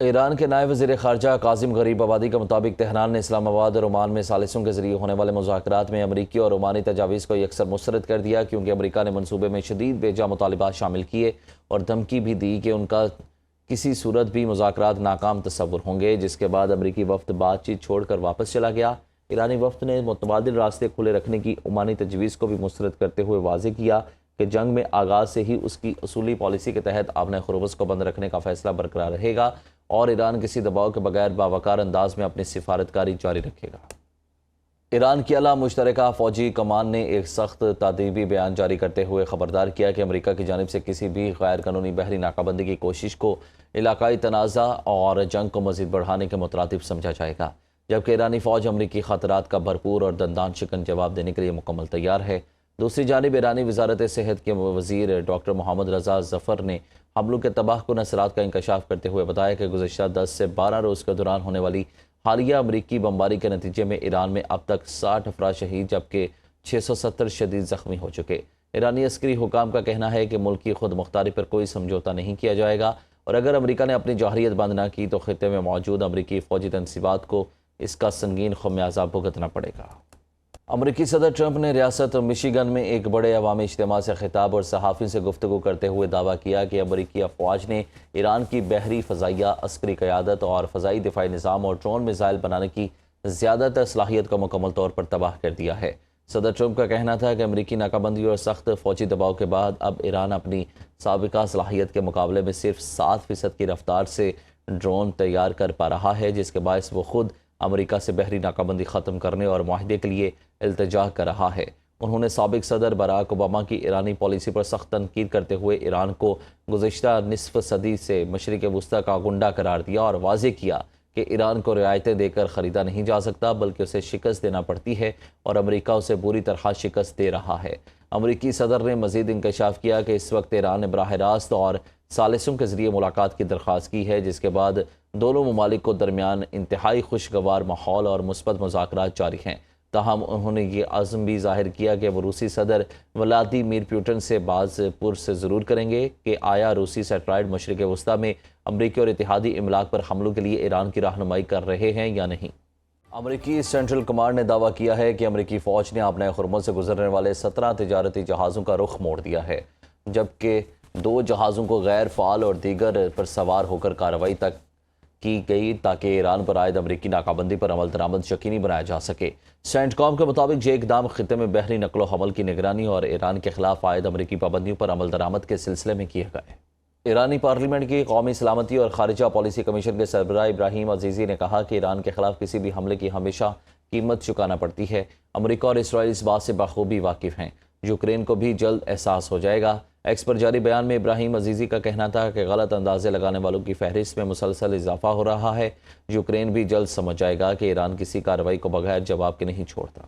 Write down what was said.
ایران کے نائب وزیر خارجہ قاسم غریب آبادی کے مطابق تہران نے اسلام آباد اور عمان میں ثالثوں کے ذریعے ہونے والے مذاکرات میں امریکی اور عمانی تجاویز کو یکسر مسترد کر دیا، کیونکہ امریکہ نے منصوبے میں شدید بیجا مطالبات شامل کیے اور دھمکی بھی دی کہ ان کا کسی صورت بھی مذاکرات ناکام تصور ہوں گے، جس کے بعد امریکی وفد بات چیت چھوڑ کر واپس چلا گیا۔ ایرانی وفد نے متبادل راستے کھلے رکھنے کی عمانی تجویز کو بھی مسترد کرتے ہوئے واضح کیا کہ جنگ میں آغاز سے ہی اس کی اصولی پالیسی کے تحت آبنۂ خروش کو بند رکھنے کا فیصلہ برقرار رہے گا اور ایران کسی دباؤ کے بغیر باوقار انداز میں اپنی سفارتکاری جاری رکھے گا۔ ایران کی اعلیٰ مشترکہ فوجی کمان نے ایک سخت تادیبی بیان جاری کرتے ہوئے خبردار کیا کہ امریکہ کی جانب سے کسی بھی غیر قانونی بحری ناکہ بندی کی کوشش کو علاقائی تنازع اور جنگ کو مزید بڑھانے کے مترادف سمجھا جائے گا، جبکہ ایرانی فوج امریکی خطرات کا بھرپور اور دندان شکن جواب دینے کے لیے مکمل تیار ہے۔ دوسری جانب ایرانی وزارت صحت کے وزیر ڈاکٹر محمد رضا ظفر نے حملوں کے تباہ کن اثرات کا انکشاف کرتے ہوئے بتایا کہ گزشتہ 10 سے 12 روز کے دوران ہونے والی حالیہ امریکی بمباری کے نتیجے میں ایران میں اب تک 60 افراد شہید جبکہ 670 شدید زخمی ہو چکے۔ ایرانی عسکری حکام کا کہنا ہے کہ ملک کی خود مختاری پر کوئی سمجھوتہ نہیں کیا جائے گا اور اگر امریکہ نے اپنی جوہریت بند نہ کی تو خطے میں موجود امریکی فوجی تنصیبات کو اس کا سنگین خمیازہ بھگتنا پڑے گا۔ امریکی صدر ٹرمپ نے ریاست مشیگن میں ایک بڑے عوامی اجتماع سے خطاب اور صحافیوں سے گفتگو کرتے ہوئے دعویٰ کیا کہ امریکی افواج نے ایران کی بحری فضائیہ، عسکری قیادت اور فضائی دفاعی نظام اور ڈرون میزائل بنانے کی زیادہ تر صلاحیت کو مکمل طور پر تباہ کر دیا ہے۔ صدر ٹرمپ کا کہنا تھا کہ امریکی ناکہ بندی اور سخت فوجی دباؤ کے بعد اب ایران اپنی سابقہ صلاحیت کے مقابلے میں صرف 7% کی رفتار سے ڈرون تیار کر پا رہا ہے، جس کے باعث وہ خود امریکہ سے بحری ناکہ بندی ختم کرنے اور معاہدے کے لیے التجا کر رہا ہے۔ انہوں نے سابق صدر باراک اوباما کی ایرانی پالیسی پر سخت تنقید کرتے ہوئے ایران کو گزشتہ نصف صدی سے مشرق وسطی کا گنڈا قرار دیا اور واضح کیا کہ ایران کو رعایتیں دے کر خریدا نہیں جا سکتا بلکہ اسے شکست دینا پڑتی ہے اور امریکہ اسے بری طرح شکست دے رہا ہے۔ امریکی صدر نے مزید انکشاف کیا کہ اس وقت ایران نے براہ راست اور ثالثوں کے ذریعے ملاقات کی درخواست کی ہے، جس کے بعد دونوں ممالک کو درمیان انتہائی خوشگوار ماحول اور مثبت مذاکرات جاری ہیں۔ تاہم انہوں نے یہ عزم بھی ظاہر کیا کہ وہ روسی صدر ولادیمیر پوٹن سے باز پرس ضرور کریں گے کہ آیا روسی سیٹلائٹ مشرق وسطی میں امریکی اور اتحادی املاک پر حملوں کے لیے ایران کی رہنمائی کر رہے ہیں یا نہیں۔ امریکی سینٹرل کمانڈ نے دعویٰ کیا ہے کہ امریکی فوج نے آبنائے خرمون سے گزرنے والے 17 تجارتی جہازوں کا رخ موڑ دیا ہے، جبکہ 2 جہازوں کو غیر فعال اور دیگر پر سوار ہو کر کارروائی تک کی گئی تاکہ ایران پر عائد امریکی ناکہ بندی پر عمل درآمد یقینی بنایا جا سکے۔ سینٹ کام کے مطابق یہ اقدام خطے میں بحری نقل و حمل کی نگرانی اور ایران کے خلاف عائد امریکی پابندیوں پر عمل درآمد کے سلسلے میں کیے گئے۔ ایرانی پارلیمنٹ کی قومی سلامتی اور خارجہ پالیسی کمیشن کے سربراہ ابراہیم عزیزی نے کہا کہ ایران کے خلاف کسی بھی حملے کی ہمیشہ قیمت چکانا پڑتی ہے۔ امریکہ اور اسرائیل اس بات سے بخوبی واقف ہیں۔ یوکرین کو بھی جلد احساس ہو جائے گا۔ ایکس پر جاری بیان میں ابراہیم عزیزی کا کہنا تھا کہ غلط اندازے لگانے والوں کی فہرست میں مسلسل اضافہ ہو رہا ہے۔ یوکرین بھی جلد سمجھ جائے گا کہ ایران کسی کارروائی کو بغیر جواب کے نہیں چھوڑتا۔